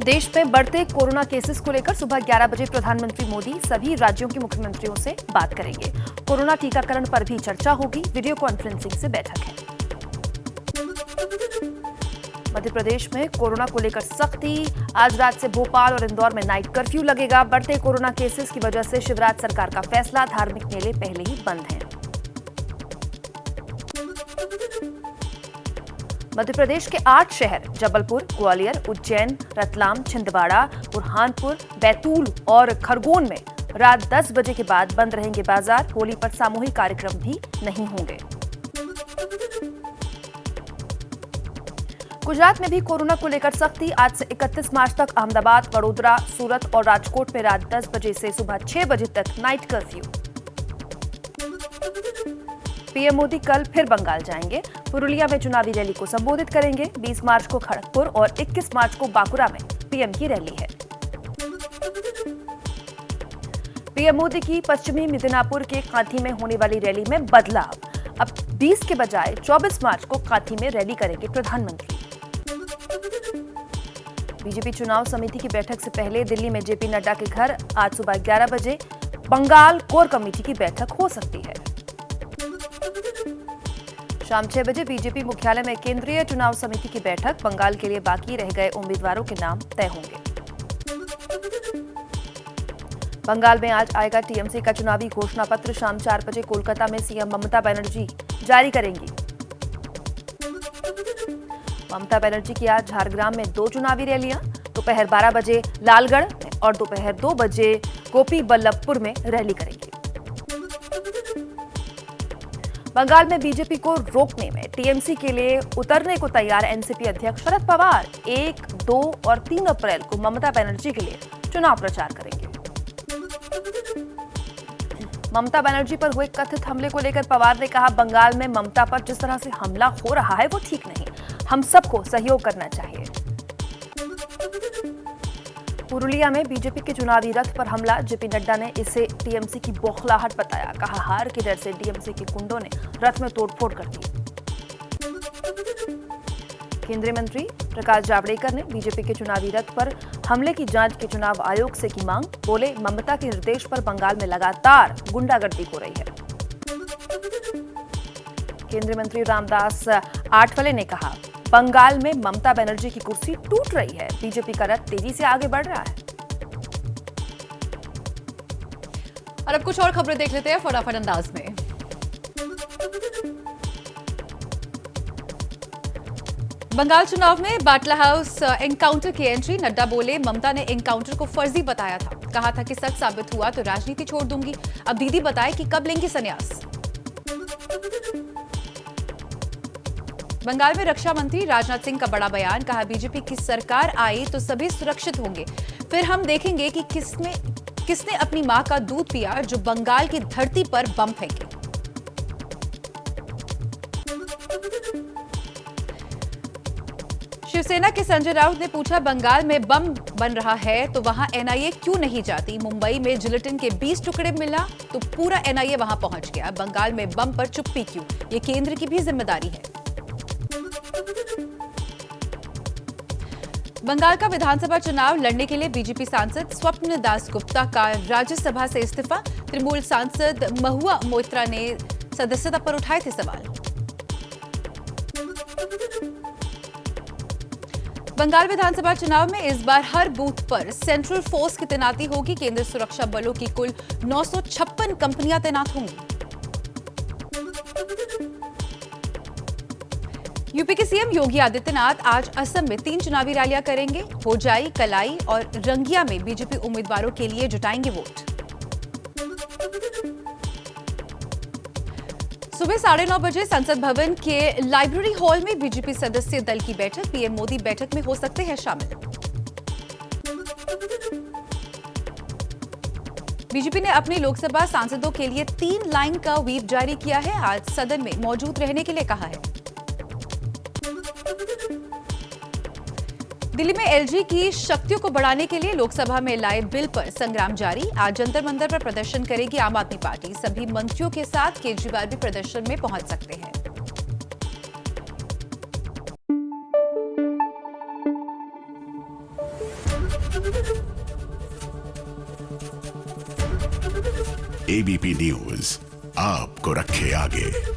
देश में बढ़ते कोरोना केसेस को लेकर सुबह 11 बजे प्रधानमंत्री मोदी सभी राज्यों के मुख्यमंत्रियों से बात करेंगे। कोरोना टीकाकरण पर भी चर्चा होगी। वीडियो कॉन्फ्रेंसिंग से बैठक है। मध्य प्रदेश में कोरोना को लेकर सख्ती। आज रात से भोपाल और इंदौर में नाइट कर्फ्यू लगेगा। बढ़ते कोरोना केसेस की वजह से शिवराज सरकार का फैसला, धार्मिक मेले पहले ही बंद हैं। मध्य प्रदेश के 8 शहर जबलपुर, ग्वालियर, उज्जैन, रतलाम, छिंदवाड़ा, बुरहानपुर, बैतूल और खरगोन में रात 10 बजे के बाद बंद रहेंगे बाजार। होली पर सामूहिक कार्यक्रम भी नहीं होंगे। गुजरात में भी कोरोना को लेकर सख्ती। आज से 31 मार्च तक अहमदाबाद, वडोदरा, सूरत और राजकोट में रात 10 बजे से सुबह 6 बजे तक नाइट कर्फ्यू। पीएम मोदी कल फिर बंगाल जाएंगे। पुरुलिया में चुनावी रैली को संबोधित करेंगे। 20 मार्च को खड़गपुर और 21 मार्च को बांकुरा में पीएम की रैली है। पीएम मोदी की पश्चिमी मिदनापुर के कांथी में होने वाली रैली में बदलाव। अब 20 के बजाय 24 मार्च को कांथी में रैली करेंगे प्रधानमंत्री। बीजेपी चुनाव समिति की बैठक से पहले दिल्ली में जेपी नड्डा के घर आज सुबह 11 बजे बंगाल कोर कमेटी की बैठक हो सकती है। शाम 6 बजे बीजेपी मुख्यालय में केंद्रीय चुनाव समिति की बैठक। बंगाल के लिए बाकी रह गए उम्मीदवारों के नाम तय होंगे। बंगाल में आज आएगा टीएमसी का चुनावी घोषणा पत्र। शाम 4 बजे कोलकाता में सीएम ममता बनर्जी जारी करेंगी। ममता बनर्जी की आज झारग्राम में 2 चुनावी रैलियां। दोपहर 12 बजे लालगढ़ और दोपहर 2 बजे गोपीबल्लभपुर में रैली करेंगी। बंगाल में बीजेपी को रोकने में टीएमसी के लिए उतरने को तैयार एनसीपी अध्यक्ष शरद पवार 1, 2 और 3 अप्रैल को ममता बनर्जी के लिए चुनाव प्रचार करेंगे। ममता बनर्जी पर हुए कथित हमले को लेकर पवार ने कहा, बंगाल में ममता पर जिस तरह से हमला हो रहा है वो ठीक नहीं। हम सबको सहयोग करना चाहिए। पुरुलिया में बीजेपी के चुनावी रथ पर हमला। जेपी नड्डा ने इसे टीएमसी की बौखलाहट बताया। कहा, हार के डर से टीएमसी के गुंडों ने रथ में तोड़फोड़ कर दी। केंद्रीय मंत्री प्रकाश जावड़ेकर ने बीजेपी के चुनावी रथ पर हमले की जांच के चुनाव आयोग से की मांग। बोले, ममता के निर्देश पर बंगाल में लगातार गुंडागर्दी हो रही है। केंद्रीय मंत्री रामदास आठवले ने कहा, बंगाल में ममता बनर्जी की कुर्सी टूट रही है। बीजेपी का रथ तेजी से आगे बढ़ रहा है। और अब कुछ और खबरें देख लेते हैं फटाफट अंदाज में। बंगाल चुनाव में बाटला हाउस एनकाउंटर की एंट्री। नड्डा बोले, ममता ने एनकाउंटर को फर्जी बताया था। कहा था कि सच साबित हुआ तो राजनीति छोड़ दूंगी। अब दीदी बताए कि कब लेंगी संन्यास। बंगाल में रक्षा मंत्री राजनाथ सिंह का बड़ा बयान। कहा, बीजेपी की सरकार आई तो सभी सुरक्षित होंगे। फिर हम देखेंगे कि किसने अपनी मां का दूध पिया जो बंगाल की धरती पर बम फेंके। शिवसेना के संजय राउत ने पूछा, बंगाल में बम बन रहा है तो वहां एनआईए क्यों नहीं जाती। मुंबई में जिलेटिन के 20 टुकड़े मिला तो पूरा एनआईए वहां पहुंच गया। बंगाल में बम पर चुप्पी क्यों, ये केंद्र की भी जिम्मेदारी है। बंगाल का विधानसभा चुनाव लड़ने के लिए बीजेपी सांसद स्वप्न दास गुप्ता का राज्यसभा से इस्तीफा। तृणमूल सांसद महुआ मोइत्रा ने सदस्यता पर उठाए थे सवाल। बंगाल विधानसभा चुनाव में इस बार हर बूथ पर सेंट्रल फोर्स की तैनाती होगी। केंद्रीय सुरक्षा बलों की कुल 956 कंपनियां तैनात होंगी। यूपी के सीएम योगी आदित्यनाथ आज असम में 3 चुनावी रैलियां करेंगे। होजाई, कलाई और रंगिया में बीजेपी उम्मीदवारों के लिए जुटाएंगे वोट। सुबह 9:30 बजे संसद भवन के लाइब्रेरी हॉल में बीजेपी सदस्य दल की बैठक। पीएम मोदी बैठक में हो सकते हैं शामिल। बीजेपी ने अपने लोकसभा सांसदों के लिए 3 लाइन का व्हीप जारी किया है। आज सदन में मौजूद रहने के लिए कहा है। दिल्ली में एलजी की शक्तियों को बढ़ाने के लिए लोकसभा में लाए बिल पर संग्राम जारी। आज जंतर मंतर पर प्रदर्शन करेगी आम आदमी पार्टी। सभी मंत्रियों के साथ केजरीवाल भी प्रदर्शन में पहुंच सकते हैं। एबीपी न्यूज आपको रखे आगे।